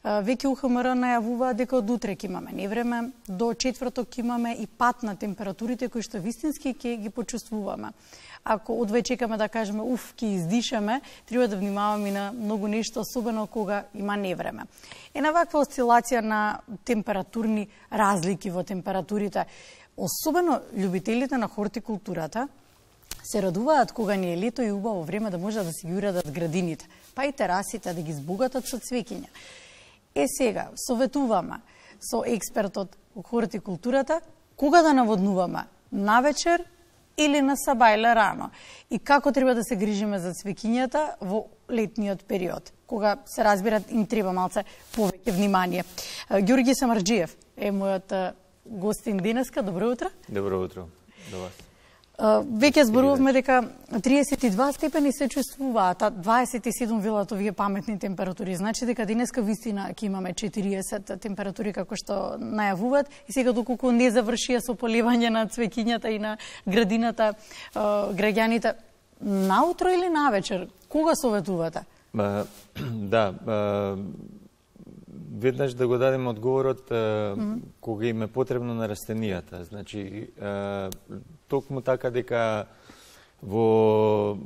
Веќе УХМР најавува дека од утре ќе имаме невреме, до четврток ќе имаме и пат на температурите кои што вистински ќе ги почувствуваме. Ако одвај чекаме да кажеме ќе издишаме, треба да внимаваме и на многу нешто, особено кога има невреме. Една ваква осцилација на температурни разлики во температурите, особено љубителите на хортикултурата, се радуваат кога ни е лето и убаво време да може да си ги уредат градините, па и терасите да ги збогатат со цвеќиња. Сега, советуваме со експертот во хортикултурата, кога да наводнуваме, навечер или на сабајле рано, и како треба да се грижиме за цвеќињата во летниот период, кога се разбира им треба малце повеќе внимание. Ѓорѓи Самарџиев е мојот гостин денеска. Добро утро. Добро утро до вас. Веќе зборувавме дека 32 степени се чувствуваат, а 27 велат овие паметни температури. Значи дека денеска вистина ќе имаме 40 температури како што најавуваат, и сега доколку не завршија со поливање на цвеќињата и на градината, граѓаните, наутро или навечер, кога советувате? Да, веднаш да го дадем одговорот кога им е потребно на растенијата. Значи, токму така дека во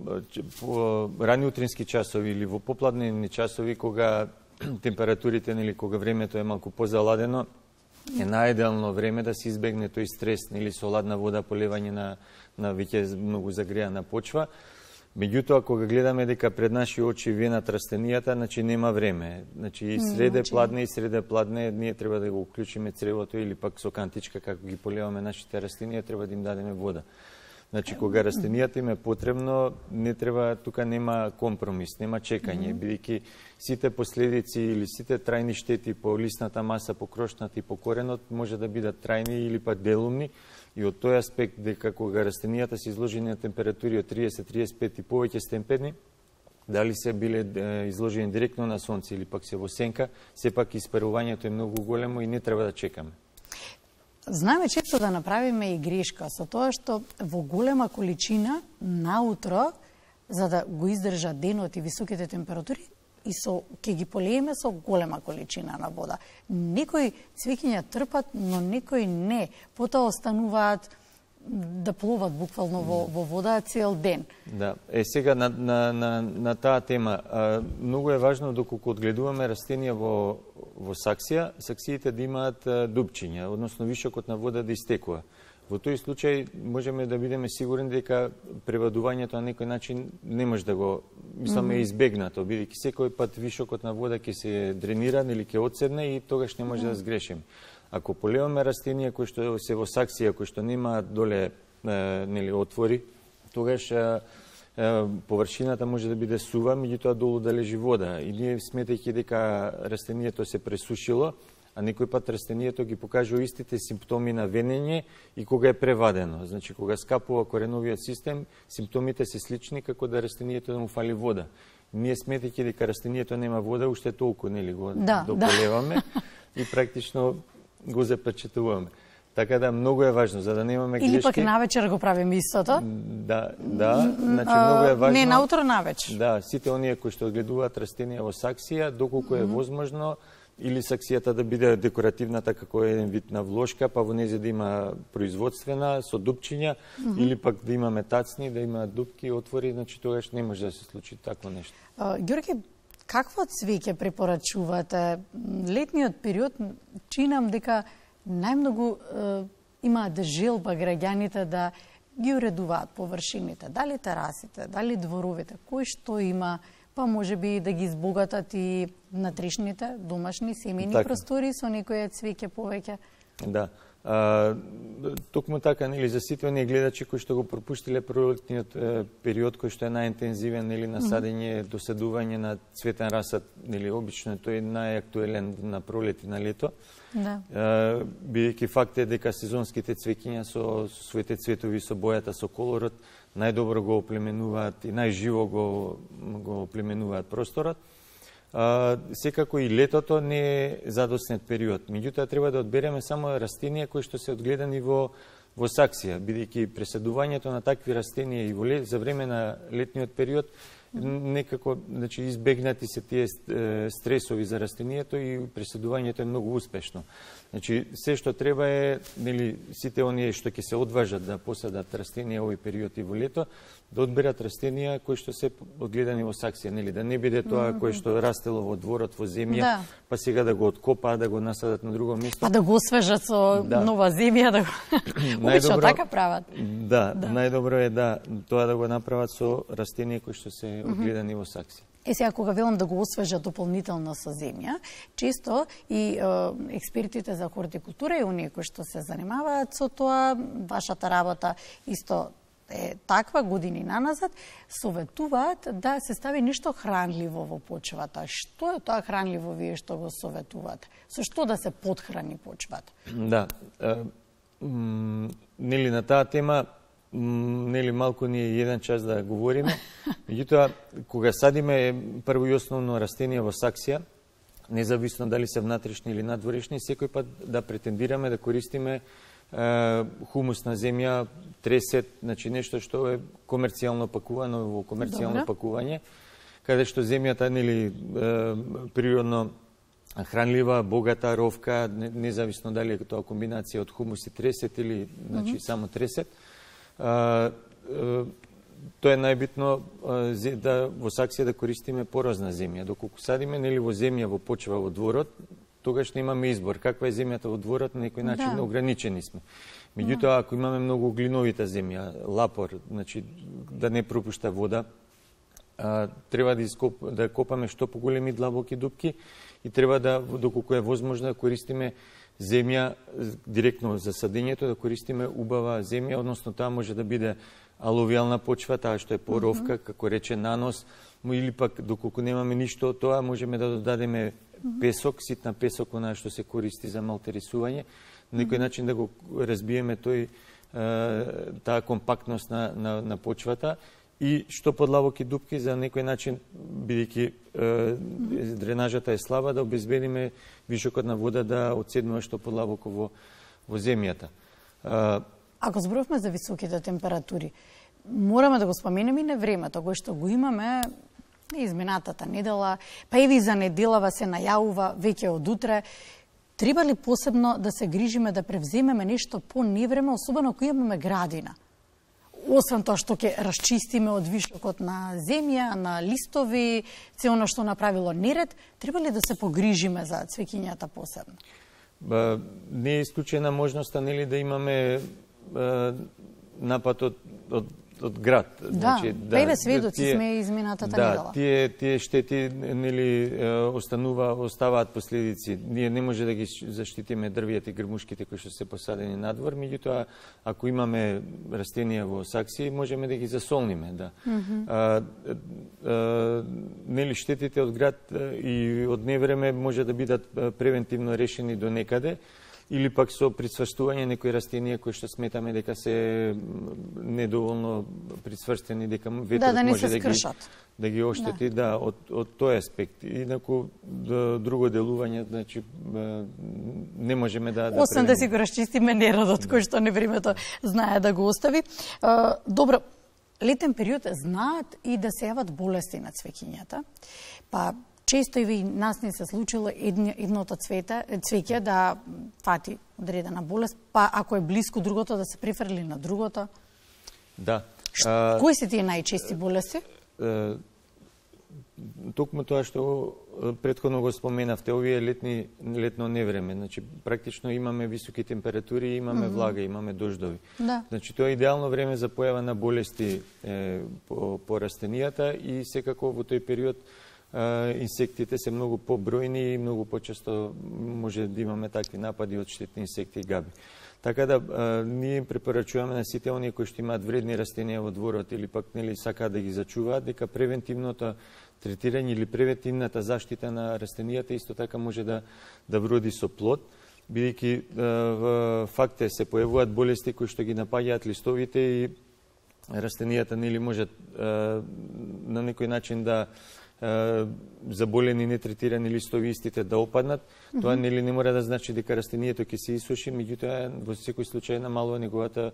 рани утрински часови или во попладневни часови, кога температурите или кога времето е малку позаладено, е најидеално време да се избегне тој стрес или со ладна вода полевање на веќе многу загреана почва. Меѓутоа, кога гледаме дека пред наши очи венат растенијата, значи нема време. Значи и среде пладне, ние треба да го уклучиме цревото или пак со кантичка, како ги поливаме нашите растенија, треба да им дадеме вода. Значи, кога растенијата им е потребно, не треба, тука нема компромис, нема чекање, бидејќи сите последици или сите трајни штети по лисната маса, по крошната и по коренот може да бидат трајни или пак делумни. И од тој аспект, дека кога растенијата се изложени на температури од 30-35 и повеќе степени, дали се биле изложени директно на сонце или пак се во сенка, сепак испарувањето е многу големо и не треба да чекаме. Знаеме често да направиме и грешка со тоа што во голема количина наутро, за да го издржа денот и високите температури, и ќе ги полееме со голема количина на вода. Некои цвеќиња трпат, но некои не. Потоа остануваат да плуват буквално во вода цел ден. Да, сега на таа тема, многу е важно доколку одгледуваме растенија во саксија, саксиите да имаат дупчиња, односно вишокот на вода да истекува. Во тој случај можеме да бидеме сигурни дека превадувањето на некој начин не може да го мисламе избегнато, бидејќи секој пат вишокот на вода ќе се дренира или ќе одседне и тогаш не може да сгрешиме. Ако полеваме растенија кои што се во саксија, кои што нема доле отвори, тогаш површината може да биде сува, меѓутоа долу да лежи вода. И ние сметајќи дека растението се пресушило, а некој пат растението ги покажува истите симптоми на венење и кога е превадено. Значи, кога скапува кореновиот систем, симптомите се слични како да растението да му фали вода. Ние сметајќи дека растението нема вода, уште толку го дополеваме и практично го запечатуваме. Така да многу е важно за да немаме грешки. Или пак навечер го правиме истото? Да, значи многу е важно. Не наутро, навечер. Да, сите оние кои што одгледуваат растенија во саксија, доколку е возможно, или саксијата да биде декоративната како еден вид на влошка, па во незе да има производствена со дупчиња, или пак да има метацни, да има дупки, отвори, значи тогаш не може да се случи такво нешто. Ѓорѓе, какво цвеќе препорачувате? Летниот период чинам дека најмногу имаат желба граѓаните да ги уредуваат површините, дали терасите, дали дворовите, кој што има, па може би да ги избогатат и внатрешните, домашни, семејни простори со некоја цвеќе повеќе. Да. Токму така, нели, за сите оние гледачи кои што го пропуштиле пролетниот период кој што е најинтензивен, нели, на садење, доседување на цветен расад, нели, обично тој е најактуелен на пролет и на лето. Да. Бидејќи факт е дека сезонските цвеќиња со своите цветови, со бојата, со колорот, најдобро го оплеменуваат и најживо го оплеменуваат просторот. Секако и летото не е задоснет период. Меѓутоа треба да одбереме само растенија кои што се одгледани во саксија, бидејќи преседувањето на такви растенија и за време на летниот период некако, значи, избегнати се тие стресови за растението и преседувањето е многу успешно. Значи, се што треба е, нели, сите оние што ќе се одважат да посадат растенија овој период и во лето, да одберат растенија кои што се одгледани во саксија, нели, да не биде тоа кое што растело во дворот, во земја, па сега да го откопаат, да го насадат на друго место. Па да го освежат со нова земја, да го... Обично така прават. Да, најдобро е тоа да го направат со растенија кои што се одгледани во саксија. Сега, кога велам да го освежат дополнително со земја, често и експертите за хортикултура и оние кои што се занимаваат со тоа, вашата работа исто е таква години наназад, советуваат да се стави нешто хранливо во почвата. Што е тоа хранливо вие што го советуваат? Со што да се потхрани почвата? Да, нели на таа тема нели малку ни е 1 час да говориме. Меѓутоа, кога садиме прво и основно растенија во саксија, независно дали се внатрешни или надворешни, секој пат да претендираме да користиме хумусна земја, тресет, значи нешто што е комерцијално пакувано во комерцијално пакување, каде што земјата нели природно хранлива, богата, ровка, независно дали е тоа комбинација од хумус и тресет или значи само тресет. Тоа е најбитно да во саксија да користиме порозна земја. Доколку садиме нели во земја во почва во дворот, тогаш немаме избор. Каква е земјата во дворот, на некој начин ограничени сме. Меѓутоа, ако имаме многу глиновита земја, лапор, значи да не пропушта вода, треба да копаме што поголеми длабоки дупки и треба да, доколку е возможно, да користиме земја директно за садењето, да користиме убава земја, односно таа може да биде алувијална почва, таа што е поровка, како рече нанос, или пак доколку немаме ништо од тоа, можеме да додадеме песок, ситна песок, онаа што се користи за малтерисување, на некој начин да го разбиеме таа компактност на почвата и што подлабоки дупки за некој начин, бидејќи дренажата е слаба, да обезбедиме вишокот на вода да отседнува што подлабоко во земјата. Ако зборуваме за високите температури, мораме да го споменеме и невремето, кое што го имаме изминатата недела, па и за неделава се најавува веќе од утре. Треба ли посебно да се грижиме да превземеме нешто по невреме, особено ако имаме градина? Освен тоа што ќе расчистиме од вишокот на земја, на листови, се оно што направило неред, треба ли да се погрижиме за цвеќињата посебно? Не е исклучена можноста, нели, да имаме напад од град. Да, беве сведоци сме изминатата недела. Тие штети нели оставаат последици. Ние не може да ги заштитиме дрвијата и грмушките кои што се посадени надвор, меѓутоа ако имаме растенија во саксија, можеме да ги засолниме, да. Нели штетите од град и од невреме може да бидат превентивно решени до некаде, или пак со прицврстување некои растенија кои што сметаме дека се недоволно прицврстени, дека ветрот може да ги оштети, од тој аспект. Инаку друго делување, значи не можеме да освен да си го расчистиме нередот кој што невремето знае да го остави. Добро, летен период знаат и да се јават болести на цвеќињата. Па често и нас не се случило едното цвеќе да фати одредена болест, па ако е блиску другото да се префрли на другото. Да. Кои се тие најчести болести? Токму тоа што претходно го споменавте, овие летно невреме, значи практично имаме високи температури, имаме влага, имаме дождови. Да. Значи тоа е идеално време за појава на болести по растенијата и секако во тој период инсектите се многу побројни и многу почесто може да имаме такви напади од штетни инсекти и габи. Така да ние препорачуваме на сите оние кои што имаат вредни растенија во дворот или пак нели сакаат да ги зачуваат, дека превентивното третирање или превентивната заштита на растенијата исто така може да вроди со плод, бидејќи факт е се појавуваат болести кои што ги напаѓаат листовите и растенијата нели можат на некој начин да заболени нетретирани листови истите да опаднат. Тоа нели не мора да значи дека растението ќе се исуши, меѓутоа во секој случај намалува неговата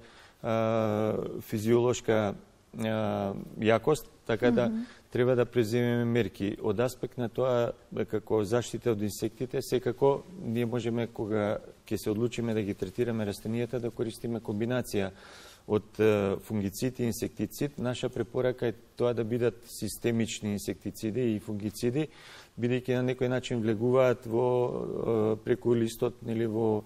физиолошка јакост, така да треба да преземеме мерки. Од аспект на тоа, како заштита од инсектите, секако ние можеме, кога ќе се одлучиме да ги третираме растенијата, да користиме комбинација од фунгицид и инсектицид. Наша препорака е тоа да бидат системични инсектициди и фунгициди, бидејќи на некој начин влегуваат во преку листот или во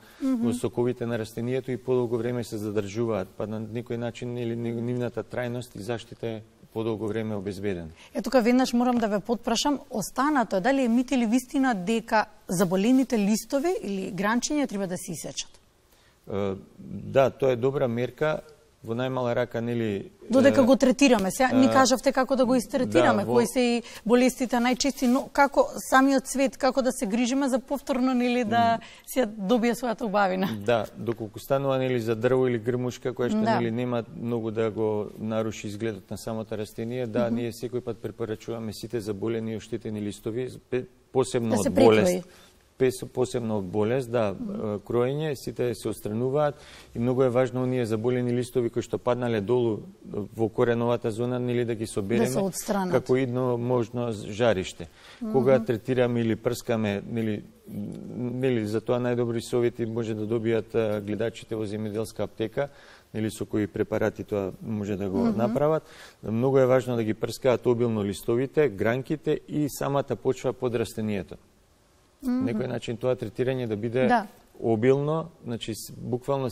соковите на растенијето и подолго време се задржуваат, па на некој начин или нивната трајност и заштита е подолго време обезбедена. Тука веднаш морам да ве потпрашам, останато дали е мит или вистина дека заболените листови или гранчиња треба да се исечат? Да, тоа е добра мерка. Во најмала рака, нели... Додека го третираме. Сега ни кажавте како да го истретираме, кои се и болестите најчести, но како самиот цвет, како да се грижиме за повторно, нели, да се добие својата убавина. Да, доколку станува, нели, за дрво или грмушка, која што, нели, нема многу да го наруши изгледот на самото растение, да, ние секој пат препорачуваме сите заболени и оштетени листови, посебно од болест. Посебно од болест, да, кроење, сите се отстрануваат и многу е важно оние заболени листови кои што паднале долу во кореновата зона, нели да ги собереме како идно можно жариште. Кога третираме или прскаме, нели за тоа најдобри совети може да добијат гледачите во земјоделска аптека, нели со кои препарати тоа може да го направат. Многу е важно да ги прскаат обилно листовите, гранките и самата почва под растението. Некој начин тоа третирање да биде обилно, значи буквално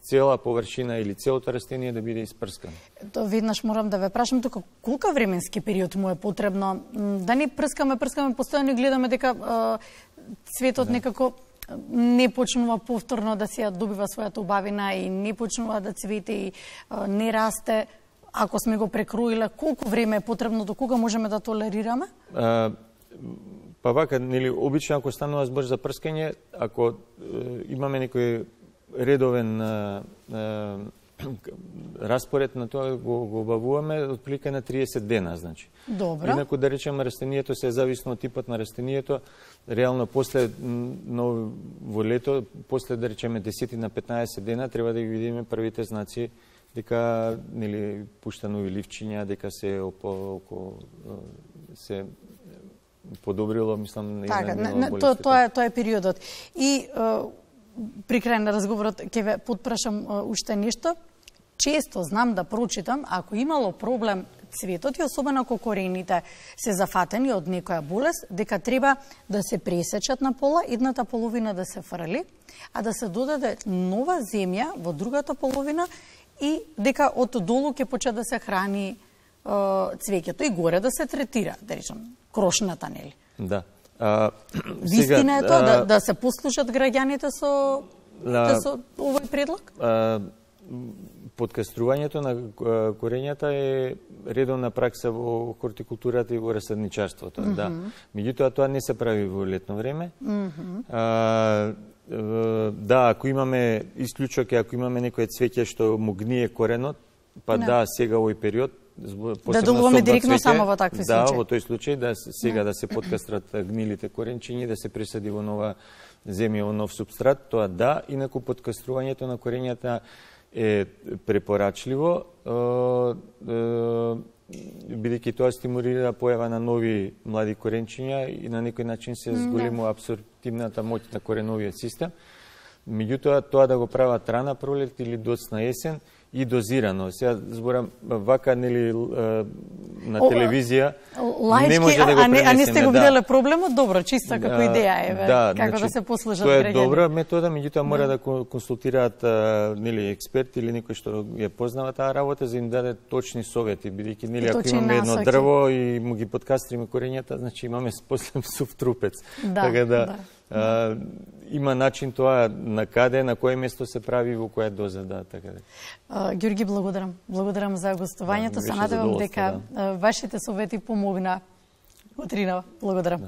цела површина или целото растение да биде испрскано. Тоа веднаш морам да ве прашам тука колку временски период му е потребно да не прскаме постојано и гледаме дека цветот некако не почнува повторно да се добива својата убавина и не почнува да цвете и не расте. Ако сме го прекроиле, колку време е потребно, до кога можеме да толерираме? Па вака, нели, обично ако станува збор за прскање, ако имаме некој редовен распоред на тоа, го обавуваме отприлика на 30 дена, значи. Добро. Инаку да речеме растението се зависно од типот на растението, реално после во лето, после да речеме 10 на 15 дена треба да ги видиме првите знаци дека нели пушта нови ливчиња, дека се се подобрило, мислам, тоа е периодот. И при крај на разговорот ќе ве потпрашам уште нешто. Често знам да прочитам, ако имало проблем цветот и особено ако корените се зафатени од некоја болест, дека треба да се пресечат на пола, едната половина да се фрли, а да се додаде нова земја во другата половина и дека од долу ќе почне да се храни цвеќето и горе да се третира, да речем, крошната, нели? Да. Вистина е тоа да се послушат граѓаните со овој предлог? Подкаструвањето на корењата е редовна пракса во хортикултурата и во расадничарството, да. Меѓутоа тоа не се прави во летно време. Да, ако имаме исклучок, ако имаме некој цвеќе што му гние коренот, па да, сега овој период да долуваме директно само во такви случаи. Да, во тој случај сега да се подкастрат гнилите коренчиња, да се пресади во нова земја, во нов субстрат, тоа да, инаку подкаструвањето на корењата е препорачливо, бидејќи тоа стимулира појава на нови млади коренчиња и на некој начин се зголемува абсорбтивната моќ на кореновиот систем. Меѓутоа, тоа да го прават рана пролет или доцна есен и дозирано. Сега зборам вака, нели, на телевизија не може да го пренесеме. А не сте го виделе проблемот? Добро, чиста како идеја е, како да се послужат граѓани. Тоа е добра метода, меѓутоа мора да консултираат нели експерти или некој што ја познава таа работа за им даде точни совети, бидејќи нели ако имаме едно дрво и му ги подкастриме корењата, значи имаме после сув трупец. Така да има начин тоа на каде, на кое место се прави, во која доза, да, така да. Георги, благодарам. Благодарам за гостувањето. Се надевам дека вашите совети помогна утринава. Благодарам.